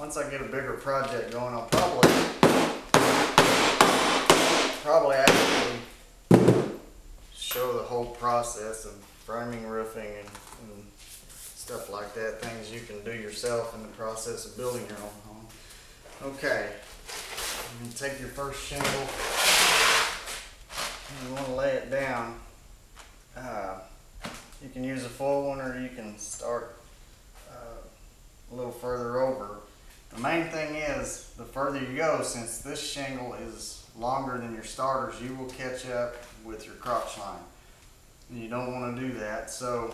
once I get a bigger project going, I'll probably actually show the whole process of framing, roofing, and stuff like that. Things you can do yourself in the process of building your own home. Okay, you take your first shingle and you want to lay it down. You can use a full one, or you can start a little further over. The main thing is, the further you go, since this shingle is longer than your starters, you will catch up with your crotch line. And you don't want to do that, so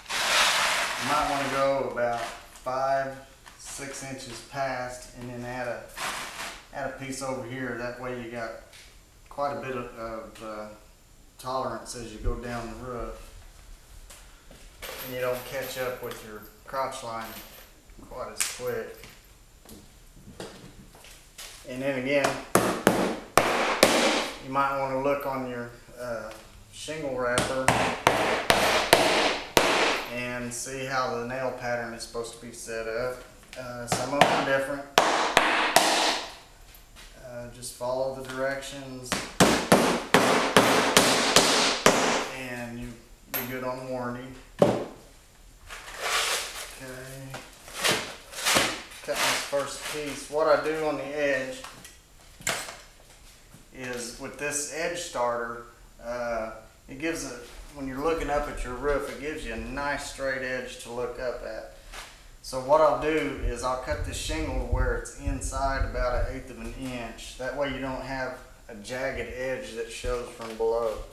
you might want to go about 5-6 inches past, and then add a piece over here. That way you got quite a bit of tolerance as you go down the roof, and you don't catch up with your crotch line quite as quick. And then again, you might want to look on your shingle wrapper and see how the nail pattern is supposed to be set up. Some of them are different. Just follow the directions and you'll be good on warranty. Okay. Cut this first piece. What I do on the edge is, with this edge starter, it gives when you're looking up at your roof, it gives you a nice straight edge to look up at. So what I'll do is I'll cut this shingle where it's inside about 1/8 of an inch. That way you don't have a jagged edge that shows from below.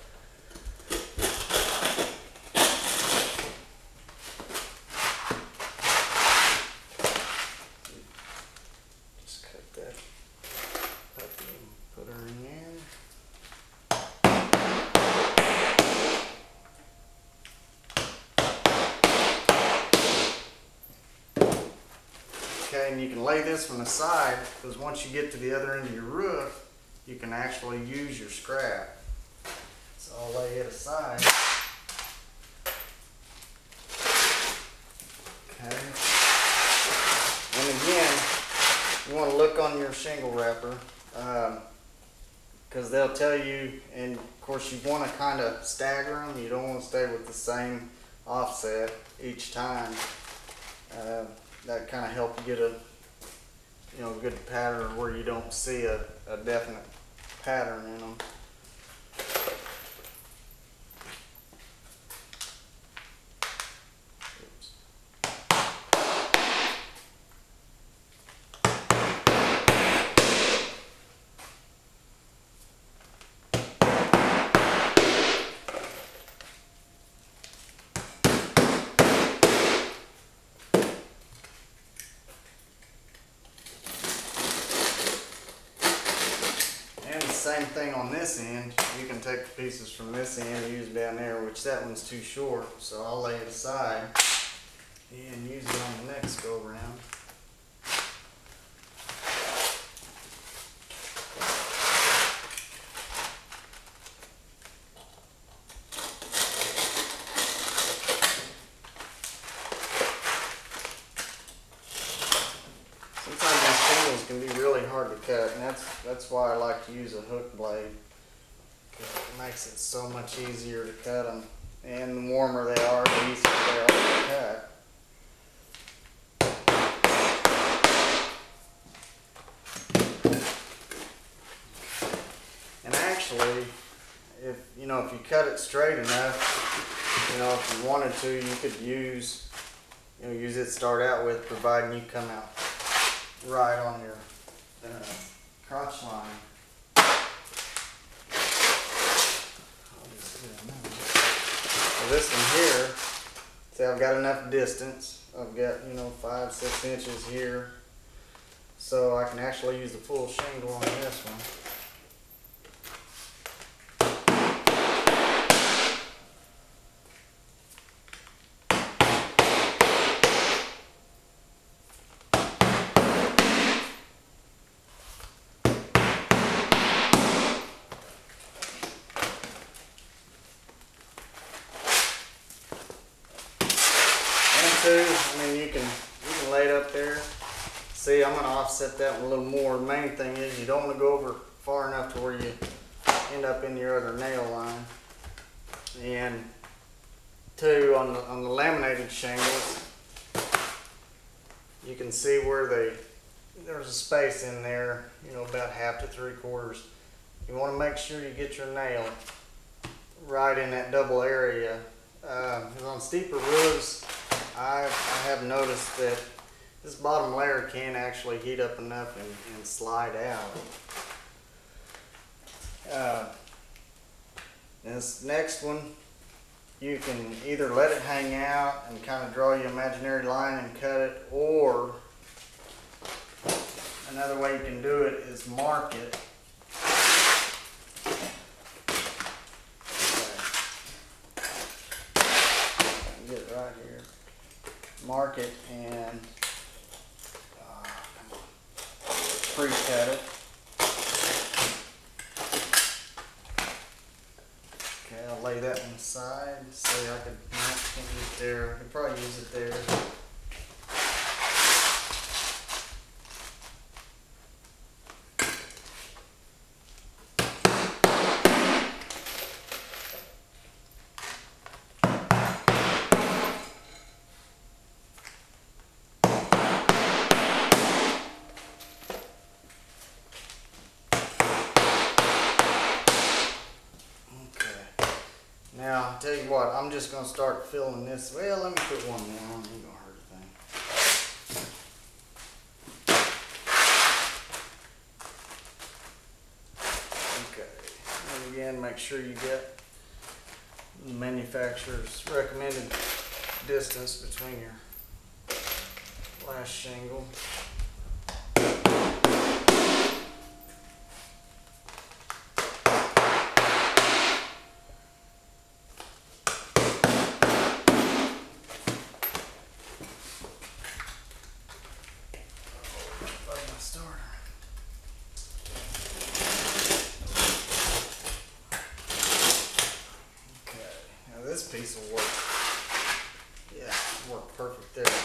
Just cut that up and put her in there. Okay, and you can lay this one aside, because once you get to the other end of your roof, you can actually use your scrap. So I'll lay it aside. Okay. And again, you want to look on your shingle wrapper, because they'll tell you, and of course you want to kind of stagger them. You don't want to stay with the same offset each time. That kind of help you get a good pattern where you don't see a definite pattern in them. Oops. Same thing on this end. You can take the pieces from this end and use down there, which that one's too short, so I'll lay it aside and use it on the next go around. Sometimes these shingles can be really hard to cut, and that's why I like to use a hook blade, because it makes it so much easier to cut them. And the warmer they are, the easier they are to cut. And actually, if you cut it straight enough, if you wanted to, you could use it to start out with, providing you come out right on your crotch line. So this one here, see, I've got enough distance. I've got 5-6 inches here, so I can actually use the full shingle on this one. You can lay it up there, See, I'm going to offset that one a little more. The main thing is you don't want to go over far enough to where you end up in your other nail line. And two, on the laminated shingles, you can see where there's a space in there, you know, about 1/2 to 3/4. You want to make sure you get your nail right in that double area. On steeper roofs, I have noticed that this bottom layer can actually heat up enough and slide out. This next one, you can either let it hang out and kind of draw your imaginary line and cut it, or another way you can do it is mark it. Get it right here. Mark it and pre-cut it. Okay, I'll lay that one aside. See, I could can't use it there. I could probably use it there. Now, I'll tell you what, I'm just going to start filling this. Well, let me put one more on. Ain't going to hurt a thing. Okay. And again, make sure you get the manufacturer's recommended distance between your last shingle. This piece will work. Yeah, work perfect there.